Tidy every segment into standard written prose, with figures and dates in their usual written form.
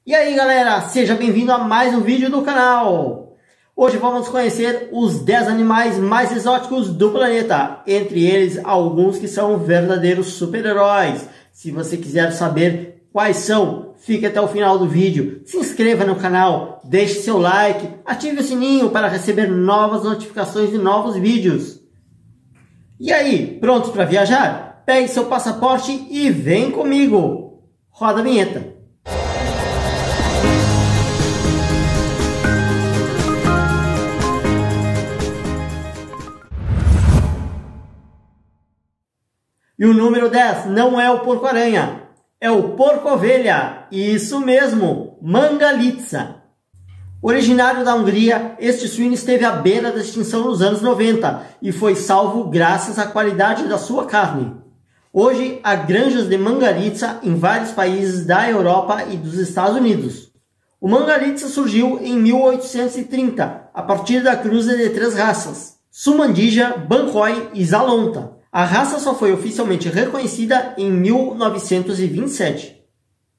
E aí galera, seja bem-vindo a mais um vídeo do canal. Hoje vamos conhecer os 10 animais mais exóticos do planeta. Entre eles, alguns que são verdadeiros super-heróis. Se você quiser saber quais são, fique até o final do vídeo. Se inscreva no canal, deixe seu like, ative o sininho para receber novas notificações de novos vídeos. E aí, prontos para viajar? Pegue seu passaporte e vem comigo. Roda a vinheta. E o número 10 não é o porco-aranha, é o porco-ovelha. Isso mesmo, Mangalitsa. Originário da Hungria, este suíno esteve à beira da extinção nos anos 90 e foi salvo graças à qualidade da sua carne. Hoje, há granjas de Mangalitsa em vários países da Europa e dos Estados Unidos. O Mangalitsa surgiu em 1830, a partir da cruza de 3 raças, Sumandija, Bancoy e Zalonta. A raça só foi oficialmente reconhecida em 1927.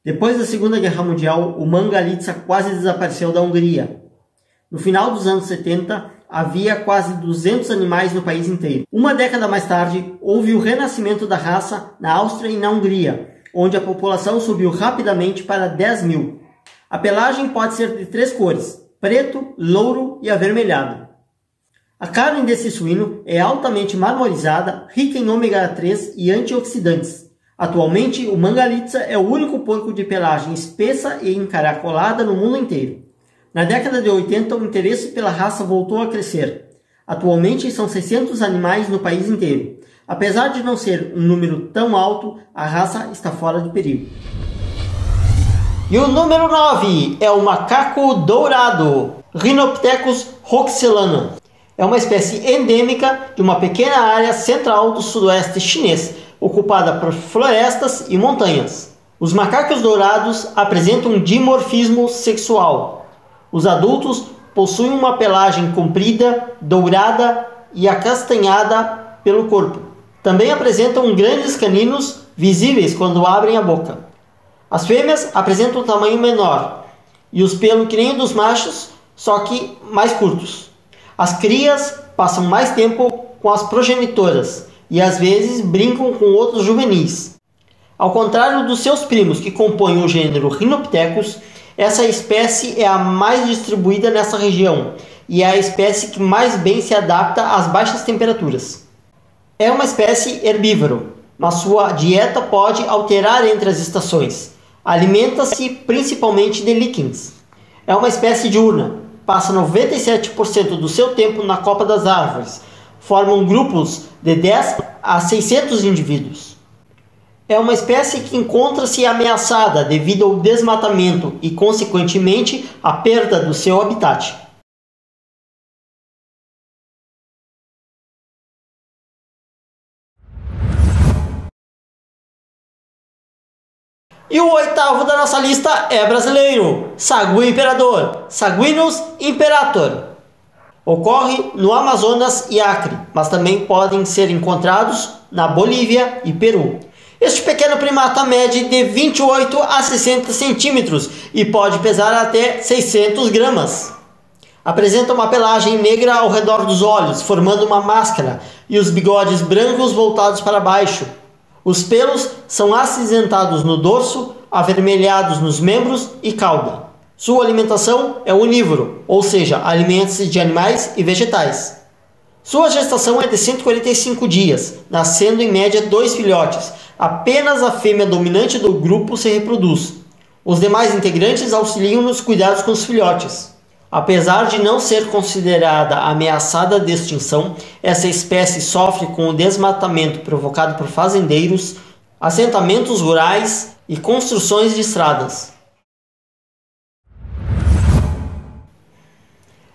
Depois da Segunda Guerra Mundial, o Mangalitsa quase desapareceu da Hungria. No final dos anos 70, havia quase 200 animais no país inteiro. Uma década mais tarde, houve o renascimento da raça na Áustria e na Hungria, onde a população subiu rapidamente para 10 mil. A pelagem pode ser de 3 cores: preto, louro e avermelhado. A carne desse suíno é altamente marmorizada, rica em ômega 3 e antioxidantes. Atualmente, o Mangalitsa é o único porco de pelagem espessa e encaracolada no mundo inteiro. Na década de 80, o interesse pela raça voltou a crescer. Atualmente, são 600 animais no país inteiro. Apesar de não ser um número tão alto, a raça está fora de perigo. E o número 9 é o macaco dourado, Rhinopithecus roxelana. É uma espécie endêmica de uma pequena área central do sudoeste chinês, ocupada por florestas e montanhas. Os macacos dourados apresentam um dimorfismo sexual. Os adultos possuem uma pelagem comprida, dourada e acastanhada pelo corpo. Também apresentam grandes caninos visíveis quando abrem a boca. As fêmeas apresentam um tamanho menor e os pelos que nem dos machos, só que mais curtos. As crias passam mais tempo com as progenitoras e às vezes brincam com outros juvenis. Ao contrário dos seus primos que compõem o gênero Rhinopithecus, essa espécie é a mais distribuída nessa região e é a espécie que mais bem se adapta às baixas temperaturas. É uma espécie herbívoro, mas sua dieta pode alterar entre as estações. Alimenta-se principalmente de líquens. É uma espécie diurna. Passa 97% do seu tempo na copa das árvores. Formam grupos de 10 a 600 indivíduos. É uma espécie que encontra-se ameaçada devido ao desmatamento e, consequentemente, à perda do seu habitat. E o 8º da nossa lista é brasileiro, Sagu Imperador, Saguinus imperator. Ocorre no Amazonas e Acre, mas também podem ser encontrados na Bolívia e Peru. Este pequeno primata mede de 28 a 60 centímetros e pode pesar até 600 gramas. Apresenta uma pelagem negra ao redor dos olhos, formando uma máscara, e os bigodes brancos voltados para baixo. Os pelos são acinzentados no dorso, avermelhados nos membros e cauda. Sua alimentação é onívoro, ou seja, alimenta-se de animais e vegetais. Sua gestação é de 145 dias, nascendo em média 2 filhotes. Apenas a fêmea dominante do grupo se reproduz. Os demais integrantes auxiliam nos cuidados com os filhotes. Apesar de não ser considerada ameaçada de extinção, essa espécie sofre com o desmatamento provocado por fazendeiros, assentamentos rurais e construções de estradas.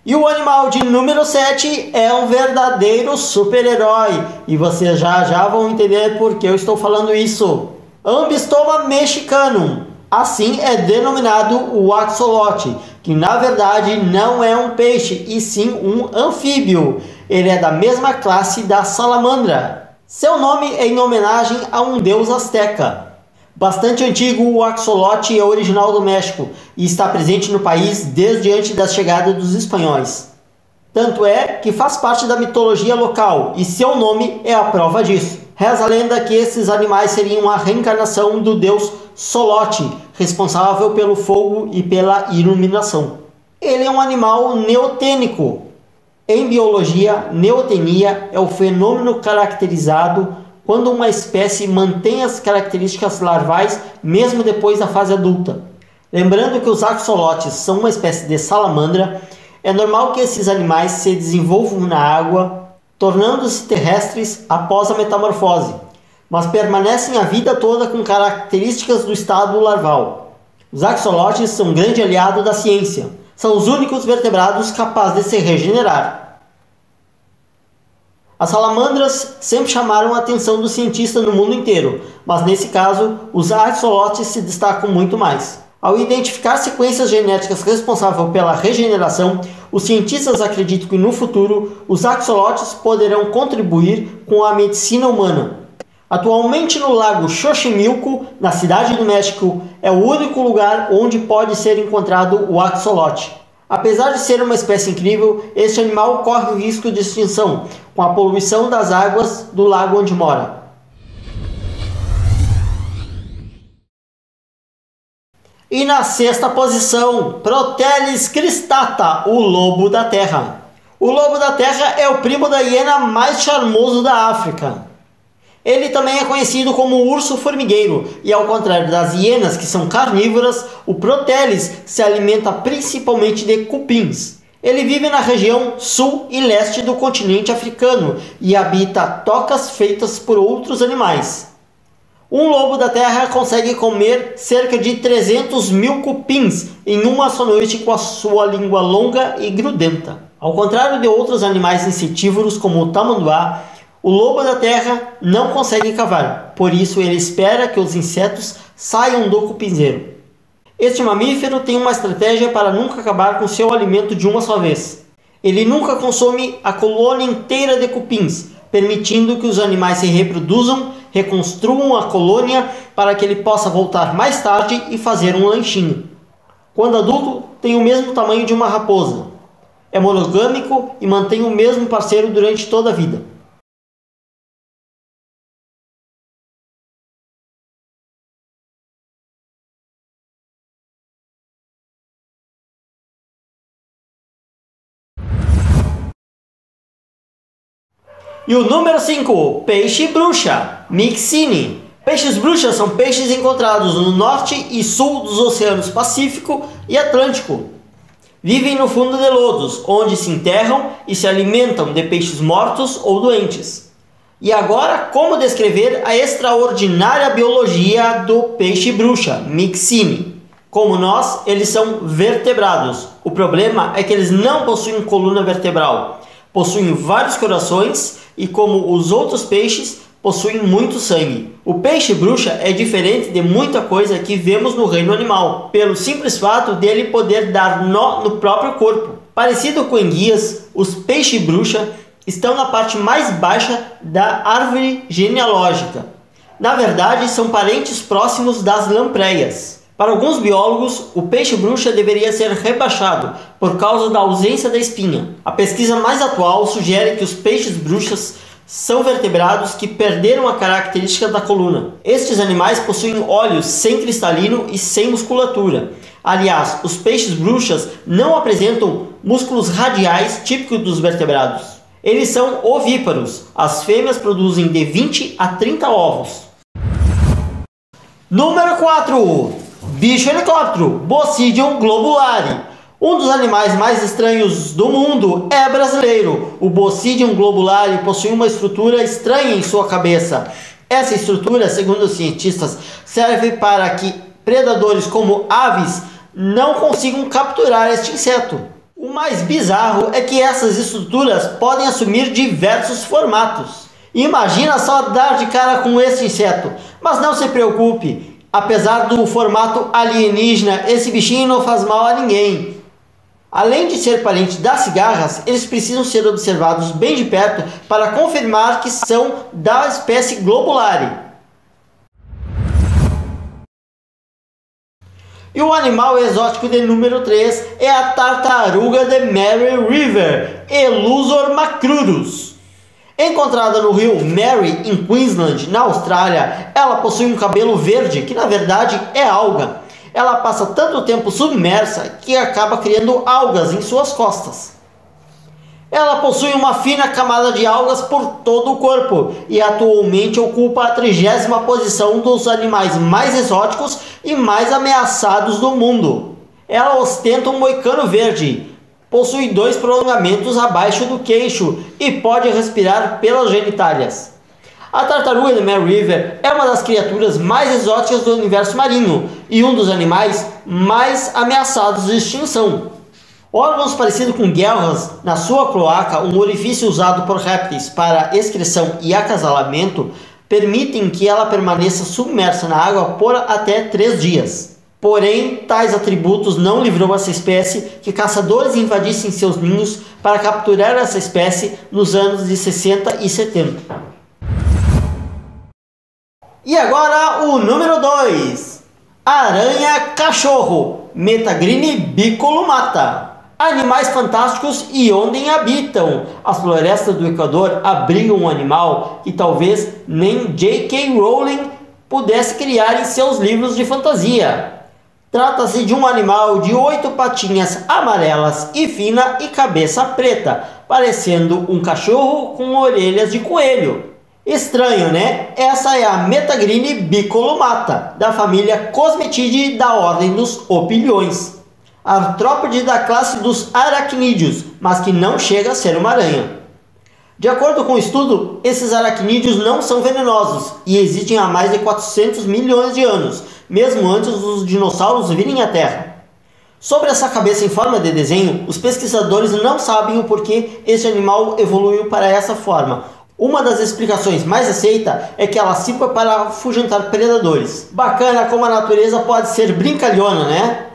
E o animal de número 7 é um verdadeiro super-herói, e vocês já vão entender por que eu estou falando isso. Ambystoma mexicanum. Assim é denominado o axolote, que na verdade não é um peixe, e sim um anfíbio. Ele é da mesma classe da salamandra. Seu nome é em homenagem a um deus azteca. Bastante antigo, o axolote é original do México e está presente no país desde antes da chegada dos espanhóis. Tanto é que faz parte da mitologia local e seu nome é a prova disso. Reza a lenda que esses animais seriam a reencarnação do deus Solote, responsável pelo fogo e pela iluminação. Ele é um animal neotênico. Em biologia, neotenia é o fenômeno caracterizado quando uma espécie mantém as características larvais mesmo depois da fase adulta. Lembrando que os axolotes são uma espécie de salamandra, é normal que esses animais se desenvolvam na água, tornando-se terrestres após a metamorfose, mas permanecem a vida toda com características do estado larval. Os axolotes são um grande aliado da ciência. São os únicos vertebrados capazes de se regenerar. As salamandras sempre chamaram a atenção dos cientistas no mundo inteiro, mas nesse caso, os axolotes se destacam muito mais. Ao identificar sequências genéticas responsáveis pela regeneração, os cientistas acreditam que no futuro os axolotes poderão contribuir com a medicina humana. Atualmente no lago Xochimilco, na cidade do México, é o único lugar onde pode ser encontrado o axolote. Apesar de ser uma espécie incrível, este animal corre o risco de extinção com a poluição das águas do lago onde mora. E na sexta posição, Proteles cristata, o lobo da terra. O lobo da terra é o primo da hiena mais charmoso da África. Ele também é conhecido como urso formigueiro, e ao contrário das hienas, que são carnívoras, o Proteles se alimenta principalmente de cupins. Ele vive na região sul e leste do continente africano e habita tocas feitas por outros animais. Um lobo da terra consegue comer cerca de 300 mil cupins em uma só noite com a sua língua longa e grudenta. Ao contrário de outros animais insetívoros como o tamanduá, o lobo da terra não consegue cavar, por isso ele espera que os insetos saiam do cupinzeiro. Este mamífero tem uma estratégia para nunca acabar com seu alimento de uma só vez. Ele nunca consome a colônia inteira de cupins, permitindo que os animais se reproduzam, reconstruam a colônia para que ele possa voltar mais tarde e fazer um lanchinho. Quando adulto, tem o mesmo tamanho de uma raposa. É monogâmico e mantém o mesmo parceiro durante toda a vida. E o número 5, peixe bruxa, Myxine. Peixes bruxas são peixes encontrados no norte e sul dos oceanos Pacífico e Atlântico. Vivem no fundo de lodos, onde se enterram e se alimentam de peixes mortos ou doentes. E agora, como descrever a extraordinária biologia do peixe bruxa, Myxine? Como nós, eles são vertebrados. O problema é que eles não possuem coluna vertebral. Possuem vários corações e, como os outros peixes, possuem muito sangue. O peixe bruxa é diferente de muita coisa que vemos no reino animal, pelo simples fato dele poder dar nó no próprio corpo. Parecido com enguias, os peixes bruxa estão na parte mais baixa da árvore genealógica. Na verdade, são parentes próximos das lampreias. Para alguns biólogos, o peixe bruxa deveria ser rebaixado por causa da ausência da espinha. A pesquisa mais atual sugere que os peixes bruxas são vertebrados que perderam a característica da coluna. Estes animais possuem olhos sem cristalino e sem musculatura. Aliás, os peixes bruxas não apresentam músculos radiais típicos dos vertebrados. Eles são ovíparos. As fêmeas produzem de 20 a 30 ovos. Número 4. Bicho helicóptero, Bocidium globulare. Um dos animais mais estranhos do mundo é brasileiro. O Bocidium globulare possui uma estrutura estranha em sua cabeça. Essa estrutura, segundo os cientistas, serve para que predadores como aves não consigam capturar este inseto. O mais bizarro é que essas estruturas podem assumir diversos formatos. Imagina só dar de cara com esse inseto, mas não se preocupe. Apesar do formato alienígena, esse bichinho não faz mal a ninguém. Além de ser parente das cigarras, eles precisam ser observados bem de perto para confirmar que são da espécie globulare. E o animal exótico de número 3 é a tartaruga de Mary River, Elusor macrurus. Encontrada no rio Mary, em Queensland, na Austrália, ela possui um cabelo verde, que na verdade é alga. Ela passa tanto tempo submersa que acaba criando algas em suas costas. Ela possui uma fina camada de algas por todo o corpo e atualmente ocupa a 30ª posição dos animais mais exóticos e mais ameaçados do mundo. Ela ostenta um moicano verde, possui 2 prolongamentos abaixo do queixo e pode respirar pelas genitálias. A tartaruga de Mary River é uma das criaturas mais exóticas do universo marinho e um dos animais mais ameaçados de extinção. Órgãos parecidos com guelras na sua cloaca, um orifício usado por répteis para excreção e acasalamento, permitem que ela permaneça submersa na água por até 3 dias. Porém, tais atributos não livrou essa espécie que caçadores invadissem seus ninhos para capturar essa espécie nos anos de 60 e 70. E agora o número 2. Aranha-cachorro, Metagrine bicolumata. Animais fantásticos e onde habitam. As florestas do Equador abrigam um animal que talvez nem J.K. Rowling pudesse criar em seus livros de fantasia. Trata-se de um animal de 8 patinhas amarelas e fina e cabeça preta, parecendo um cachorro com orelhas de coelho. Estranho, né? Essa é a Metagrine bicolumata, da família Cosmetidae da ordem dos opilhões. Artrópode da classe dos aracnídeos, mas que não chega a ser uma aranha. De acordo com o estudo, esses aracnídeos não são venenosos e existem há mais de 400 milhões de anos, mesmo antes dos dinossauros virem à Terra. Sobre essa cabeça em forma de desenho, os pesquisadores não sabem o porquê este animal evoluiu para essa forma. Uma das explicações mais aceita é que ela sirva para afugentar predadores. Bacana como a natureza pode ser brincalhona, né?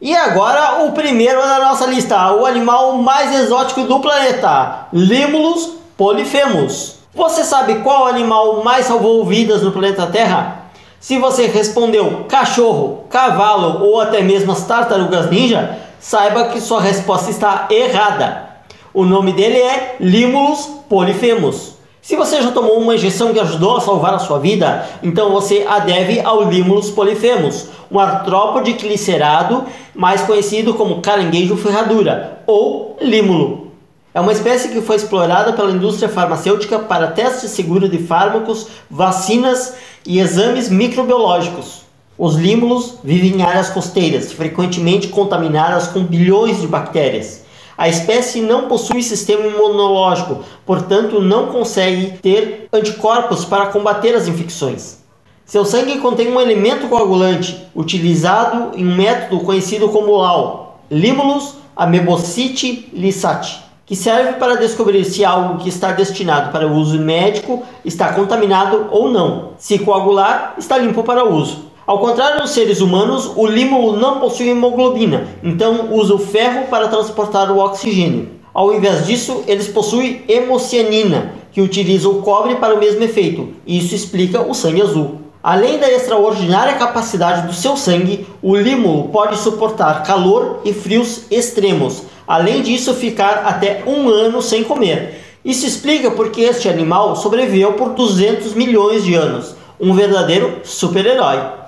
E agora o primeiro da nossa lista, o animal mais exótico do planeta, Limulus polyphemus. Você sabe qual animal mais salvou vidas no planeta Terra? Se você respondeu cachorro, cavalo ou até mesmo as tartarugas ninja, saiba que sua resposta está errada. O nome dele é Limulus polyphemus. Se você já tomou uma injeção que ajudou a salvar a sua vida, então você a deve ao Limulus polyphemus, um artrópode glicerado, mais conhecido como caranguejo ferradura, ou límulo. É uma espécie que foi explorada pela indústria farmacêutica para testes seguros de fármacos, vacinas e exames microbiológicos. Os límulos vivem em áreas costeiras, frequentemente contaminadas com bilhões de bactérias. A espécie não possui sistema imunológico, portanto não consegue ter anticorpos para combater as infecções. Seu sangue contém um elemento coagulante, utilizado em um método conhecido como LAO, Limulus amebocyte lysate, que serve para descobrir se algo que está destinado para uso médico está contaminado ou não. Se coagular, está limpo para uso. Ao contrário dos seres humanos, o límulo não possui hemoglobina, então usa o ferro para transportar o oxigênio. Ao invés disso, eles possuem hemocianina, que utiliza o cobre para o mesmo efeito, e isso explica o sangue azul. Além da extraordinária capacidade do seu sangue, o límulo pode suportar calor e frios extremos. Além disso, ficar até 1 ano sem comer. Isso explica porque este animal sobreviveu por 200 milhões de anos. Um verdadeiro super-herói.